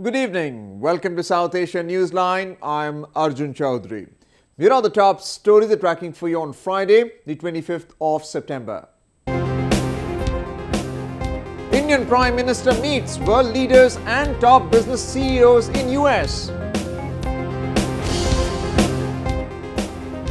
Good evening. Welcome to South Asia Newsline. I'm Arjun Chaudhary. Here are the top stories we're tracking for you on Friday, the 25th of September. Indian Prime Minister meets world leaders and top business CEOs in US.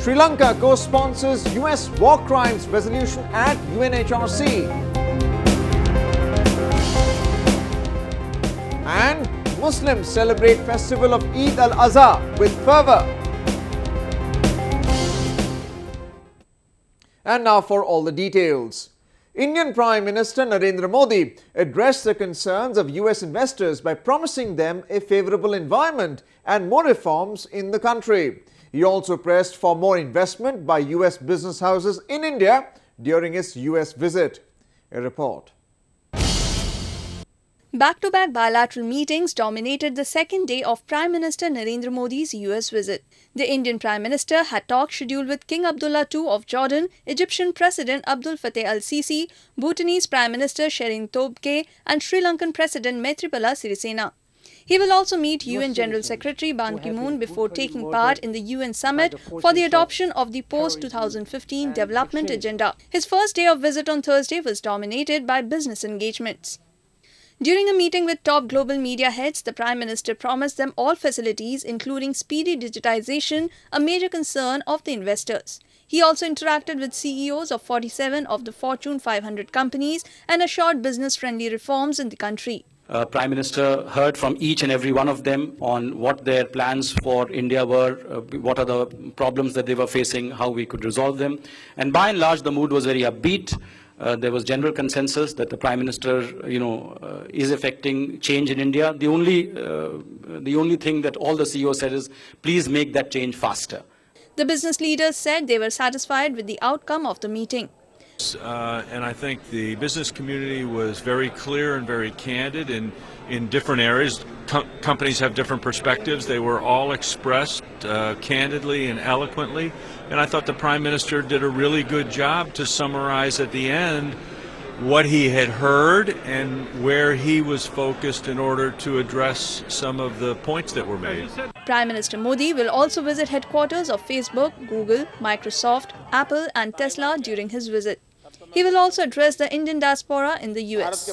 Sri Lanka co-sponsors US war crimes resolution at UNHRC. And Muslims celebrate festival of eid-al-adha with fervor. And now for all the details. Indian Prime Minister Narendra Modi addressed the concerns of US investors by promising them a favorable environment and more reforms in the country. He also pressed for more investment by US business houses in India during his US visit. A report. Back-to-back bilateral meetings dominated the second day of Prime Minister Narendra Modi's US visit. The Indian Prime Minister had talks scheduled with King Abdullah II of Jordan, Egyptian President Abdul Fattah al-Sisi, Bhutanese Prime Minister Sherin Tobke and Sri Lankan President Maithripala Sirisena. He will also meet UN General Secretary Ban Ki-moon before taking part in the UN summit for the adoption of the post-2015 development agenda. His first day of visit on Thursday was dominated by business engagements. During a meeting with top global media heads, the Prime Minister promised them all facilities, including speedy digitization, a major concern of the investors. He also interacted with CEOs of 47 of the Fortune 500 companies and assured business-friendly reforms in the country. Prime Minister heard from each and every one of them on what their plans for India were, what are the problems that they were facing, how we could resolve them. And by and large, the mood was very upbeat. There was general consensus that the Prime Minister, is effecting change in India. The only thing that all the CEOs said is, please make that change faster. The business leaders said they were satisfied with the outcome of the meeting. And I think the business community was very clear and very candid in different areas. Companies have different perspectives. They were all expressed candidly and eloquently. And I thought the Prime Minister did a really good job to summarize at the end what he had heard and where he was focused in order to address some of the points that were made. Prime Minister Modi will also visit headquarters of Facebook, Google, Microsoft, Apple and Tesla during his visit. He will also address the Indian diaspora in the US.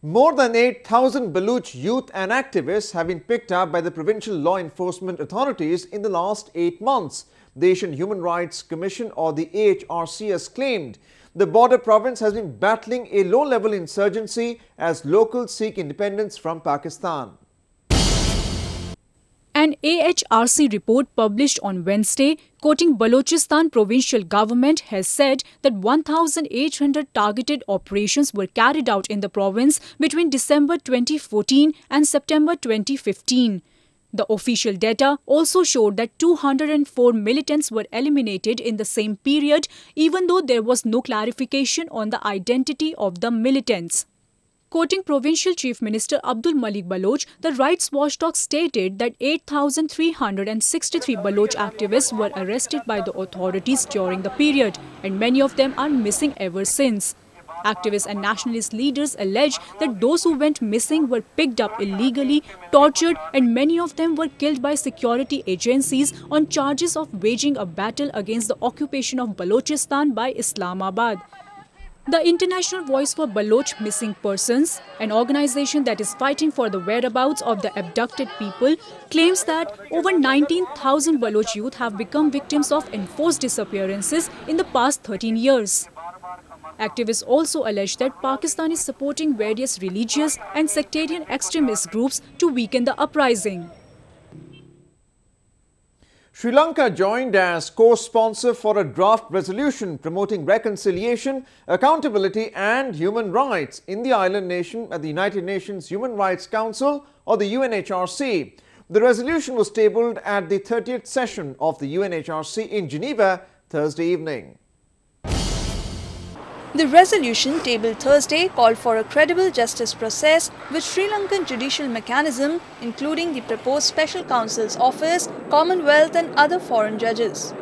More than 8,000 Baloch youth and activists have been picked up by the provincial law enforcement authorities in the last 8 months. The Asian Human Rights Commission, or the AHRC, has claimed the border province has been battling a low-level insurgency as locals seek independence from Pakistan. An AHRC report published on Wednesday, quoting Balochistan provincial government, has said that 1,800 targeted operations were carried out in the province between December 2014 and September 2015. The official data also showed that 204 militants were eliminated in the same period, even though there was no clarification on the identity of the militants. Quoting Provincial Chief Minister Abdul Malik Baloch, the rights watchdog stated that 8,363 Baloch activists were arrested by the authorities during the period, and many of them are missing ever since. Activists and nationalist leaders allege that those who went missing were picked up illegally, tortured, and many of them were killed by security agencies on charges of waging a battle against the occupation of Balochistan by Islamabad. The International Voice for Baloch Missing Persons, an organization that is fighting for the whereabouts of the abducted people, claims that over 19,000 Baloch youth have become victims of enforced disappearances in the past 13 years. Activists also allege that Pakistan is supporting various religious and sectarian extremist groups to weaken the uprising. Sri Lanka joined as co-sponsor for a draft resolution promoting reconciliation, accountability and human rights in the island nation at the United Nations Human Rights Council, or the UNHRC. The resolution was tabled at the 30th session of the UNHRC in Geneva Thursday evening. The resolution tabled Thursday called for a credible justice process with Sri Lankan judicial mechanism, including the proposed Special Counsel's Office, Commonwealth and other foreign judges.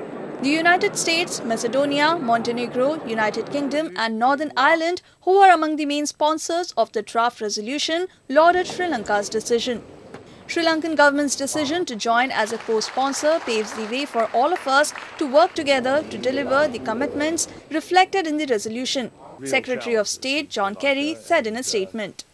The United States, Macedonia, Montenegro, United Kingdom and Northern Ireland, who are among the main sponsors of the draft resolution, lauded Sri Lanka's decision. Sri Lankan government's decision to join as a co-sponsor paves the way for all of us to work together to deliver the commitments reflected in the resolution, Secretary of State John Kerry said in a statement.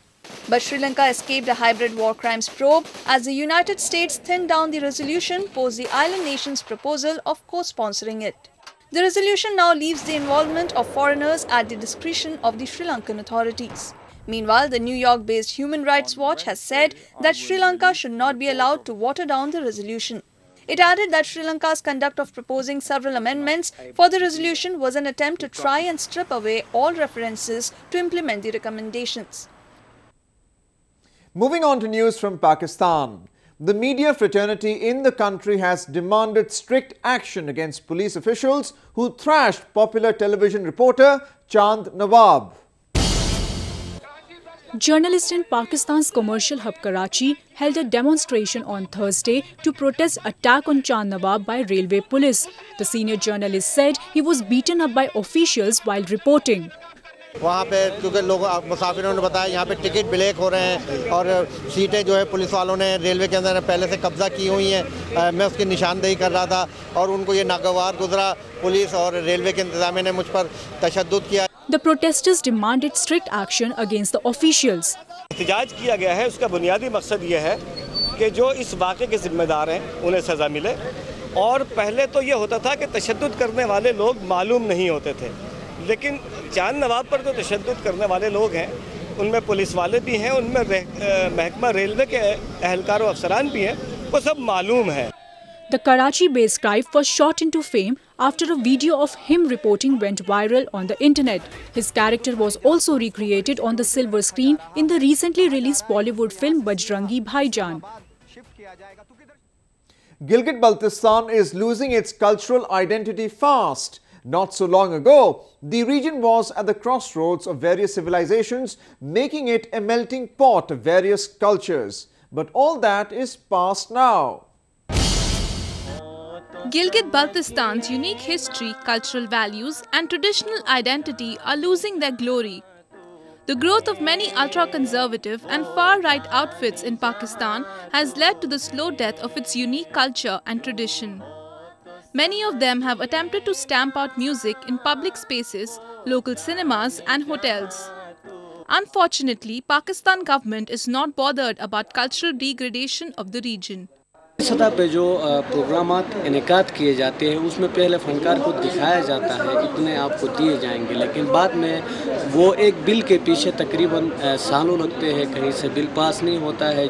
But Sri Lanka escaped a hybrid war crimes probe as the United States thinned down the resolution post the island nation's proposal of co-sponsoring it. The resolution now leaves the involvement of foreigners at the discretion of the Sri Lankan authorities. Meanwhile, the New York-based Human Rights Watch has said that Sri Lanka should not be allowed to water down the resolution. It added that Sri Lanka's conduct of proposing several amendments for the resolution was an attempt to try and strip away all references to implement the recommendations. Moving on to news from Pakistan. The media fraternity in the country has demanded strict action against police officials who thrashed popular television reporter Chand Nawab. Journalists in Pakistan's commercial hub Karachi held a demonstration on Thursday to protest attack on Chand Nawab by railway police. The senior journalist said he was beaten up by officials while reporting. वहाँ पे क्योंकि लोग मुसाफिरों ने बताया यहाँ पे ticket black हो रहे हैं और सीटें जो है पुलिस वालों ने रेलवे के अंदर पहले से कब्जा की हुई हैं। मैं उसकी निशानदेही कर रहा था और उनको ये नागवार गुजरा। पुलिस और रेलवे के इंतजामिया ने मुझ पर तशद्दुद किया। The protesters demanded strict action against the officials. एहतजाज किया गया है, उसका बुनियादी मकसद ये है कि जो इस वाक़े के जिम्मेदार हैं उन्हें सज़ा मिले। और पहले तो ये होता था कि तशद्दुद करने वाले लोग मालूम नहीं होते थे, लेकिन चांद नवाब पर जो तशद्दुद करने वाले लोग हैं उनमें पुलिस वाले भी हैं, उनमें महकमा रेलवे के अहलकार और अफसरान भी हैं, वो सब मालूम है। The Karachi-based scribe was shot into fame after a video of him reporting went viral on the internet. His character was also recreated on the silver screen in the recently released Bollywood film Bajrangi Bhaijaan. GilgitBaltistan is losing its cultural identity fast. Not so long ago, the region was at the crossroads of various civilizations, making it a melting pot of various cultures. But all that is past now. Gilgit-Baltistan's unique history, cultural values and traditional identity are losing their glory. The growth of many ultra-conservative and far-right outfits in Pakistan has led to the slow death of its unique culture and tradition. Many of them have attempted to stamp out music in public spaces, local cinemas and hotels. Unfortunately, Pakistan government is not bothered about cultural degradation of the region. सतह पे जो प्रोग्रामात इनेकाद किए जाते हैं उसमें पहले फनकार को दिखाया जाता है, इतने आपको दिए जाएंगे, लेकिन बाद में वो एक बिल के पीछे तकरीबन सालों लगते हैं, कहीं से बिल पास नहीं होता है।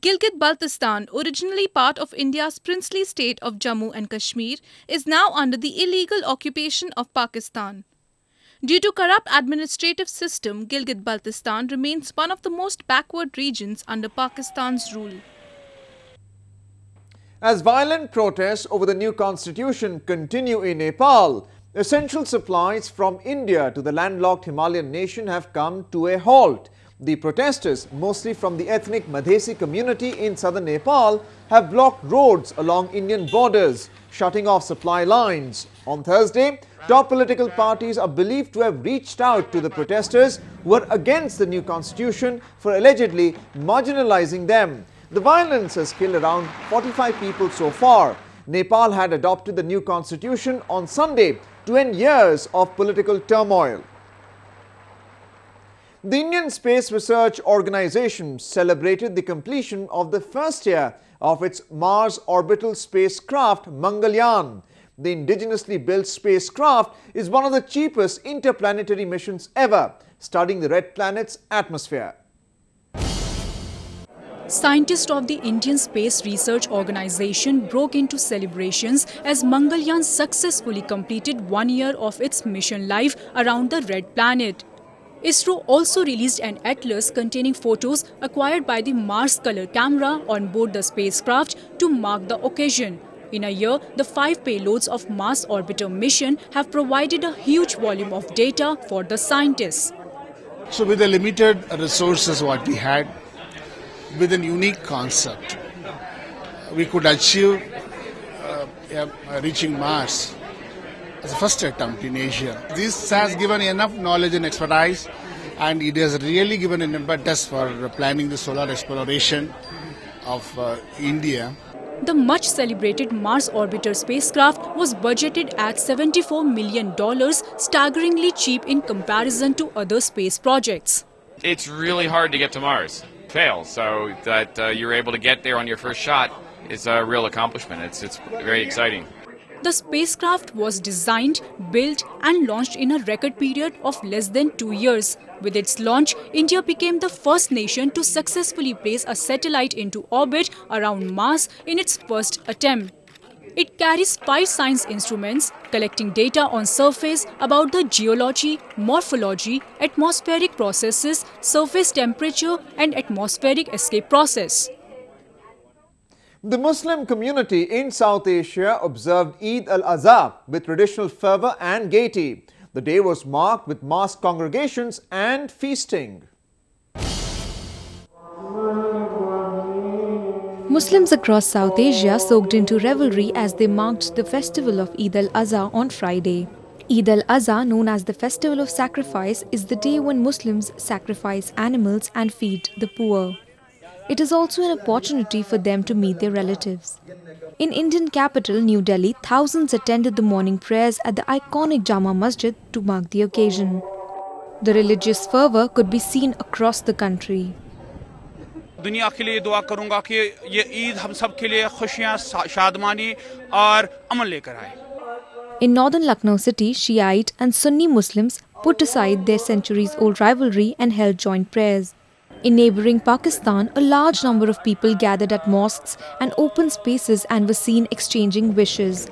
Gilgit-Baltistan, originally part of India's princely state of Jammu and Kashmir, is now under the illegal occupation of Pakistan. Due to corrupt administrative system, Gilgit-Baltistan remains one of the most backward regions under Pakistan's rule. As violent protests over the new constitution continue in Nepal, essential supplies from India to the landlocked Himalayan nation have come to a halt. The protesters, mostly from the ethnic Madhesi community in southern Nepal, have blocked roads along Indian borders, shutting off supply lines. On Thursday, top political parties are believed to have reached out to the protesters who are against the new constitution for allegedly marginalizing them. The violence has killed around 45 people so far. Nepal had adopted the new constitution on Sunday to end years of political turmoil. The Indian Space Research Organisation celebrated the completion of the first year of its Mars orbital spacecraft Mangalyaan. The indigenously built spacecraft is one of the cheapest interplanetary missions ever, studying the red planet's atmosphere. Scientists of the Indian Space Research Organisation broke into celebrations as Mangalyaan successfully completed 1 year of its mission life around the red planet. ISRO also released an atlas containing photos acquired by the Mars Color camera on board the spacecraft to mark the occasion. In a year, the 5 payloads of Mars Orbiter mission have provided a huge volume of data for the scientists. So with the limited resources what we had, with a unique concept, we could achieve reaching Mars as a first attempt in Asia. This has given enough knowledge and expertise, and it has really given an impetus for planning the solar exploration of India. The much celebrated Mars orbiter spacecraft was budgeted at $74 million, staggeringly cheap in comparison to other space projects. It's really hard to get to Mars. Fail, so that you're able to get there on your first shot is a real accomplishment. It's very exciting. The spacecraft was designed, built and launched in a record period of less than 2 years. With its launch, India became the first nation to successfully place a satellite into orbit around Mars in its first attempt. It carries 5 science instruments collecting data on surface about the geology, morphology, atmospheric processes, surface temperature and atmospheric escape process. The Muslim community in South Asia observed Eid-al-Adha with traditional fervor and gaiety. The day was marked with mass congregations and feasting. Muslims across South Asia soaked into revelry as they marked the festival of Eid-al-Adha on Friday. Eid-al-Adha, known as the festival of sacrifice, is the day when Muslims sacrifice animals and feed the poor. It is also an opportunity for them to meet their relatives. In Indian capital, New Delhi, thousands attended the morning prayers at the iconic Jama Masjid to mark the occasion. The religious fervor could be seen across the country. दुनिया के लिए दुआ करूंगा कि ये ईद हम सब के लिए खुशियां, शादमानी और अमन लेकर आए. In northern Lucknow city, Shiite and Sunni Muslims put aside their centuries-old rivalry and held joint prayers. In neighbouring Pakistan, a large number of people gathered at mosques and open spaces and were seen exchanging wishes.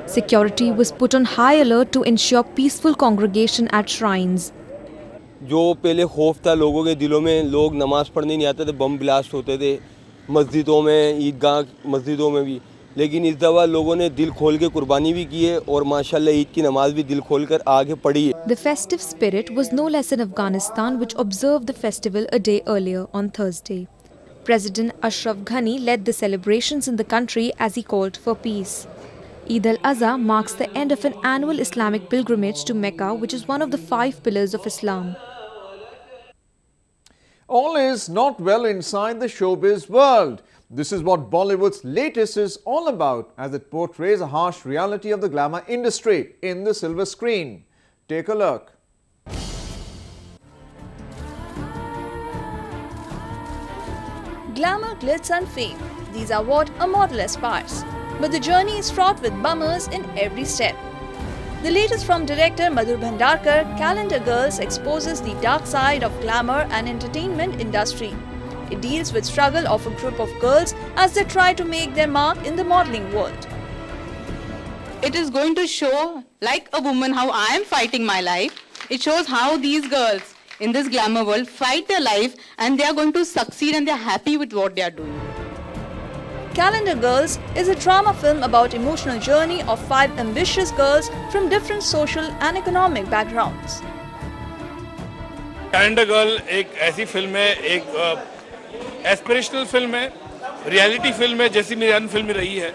Security was put on high alert to ensure peaceful congregation at shrines. जो पहले खौफ था लोगों के दिलों में, लोग नमाज पढ़ने नहीं आते थे, बम ब्लास्ट होते थे मस्जिदों में, ईदगाह मस्जिदों में भी, लेकिन इस दफ़ा लोगों ने दिल खोल के कुर्बानी भी की है और माशाल्लाह ईद की नमाज भी दिल खोल कर आगे पढ़ी है. The festive spirit was no less in Afghanistan, which observed the festival a day earlier on Thursday. President Ashraf Ghani led the celebrations in the country as he called for peace. Eid al-Adha marks the end of an annual Islamic pilgrimage to Mecca, which is one of the 5 pillars of Islam. All is not well inside the showbiz world. This is what Bollywood's latest is all about, as it portrays a harsh reality of the glamour industry in the silver screen. Take a look. Glamour, glitz and fame. These are what a model aspires. But the journey is fraught with bummers in every step. The latest from director Madhur Bhandarkar, Calendar Girls exposes the dark side of glamour and entertainment industry. It deals with struggle of a group of girls as they try to make their mark in the modeling world. It is going to show, like a woman, how I am fighting my life. It shows how these girls in this glamour world fight their life and they are going to succeed and they are happy with what they are doing. Calendar Girls is a drama film about emotional journey of 5 ambitious girls from different social and economic backgrounds. Calendar girl एक ऐसी film है, एक aspirational film है, reality film है, जैसी मेरी अन्य film रही है.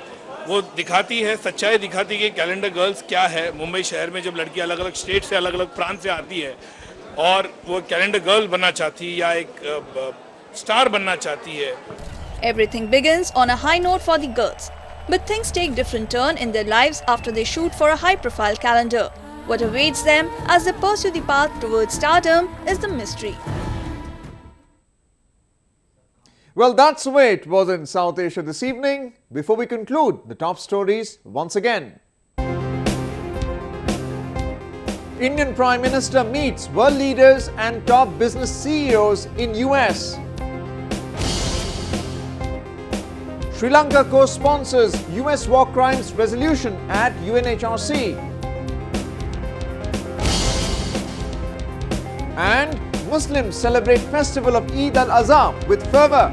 वो दिखाती है, सच्चाई दिखाती है कि कैलेंडर गर्ल्स क्या है. मुंबई शहर में जब लड़की अलग अलग स्टेट से, अलग अलग प्रांत से आती है और वो कैलेंडर गर्ल बनना चाहती है या एक स्टार बनना चाहती है. Everything begins on a high note for the girls. But things take different turn in their lives after they shoot for a high-profile calendar. What awaits them as they pursue the path towards stardom is the mystery. Well, that's the way it was in South Asia this evening. Before we conclude, the top stories once again. Indian Prime Minister meets world leaders and top business CEOs in US. Sri Lanka co-sponsors US war crimes resolution at UNHRC. And Muslims celebrate festival of Eid al-Adha with fervor.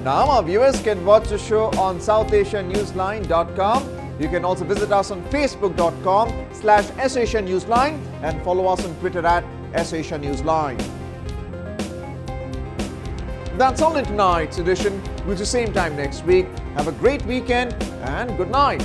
Now our viewers can watch the show on SouthAsiaNewsline.com. You can also visit us on Facebook.com/SAsiaNewsline and follow us on Twitter at SAsiaNewsline. That's all in tonight's edition. We'll see you same time next week. Have a great weekend and good night.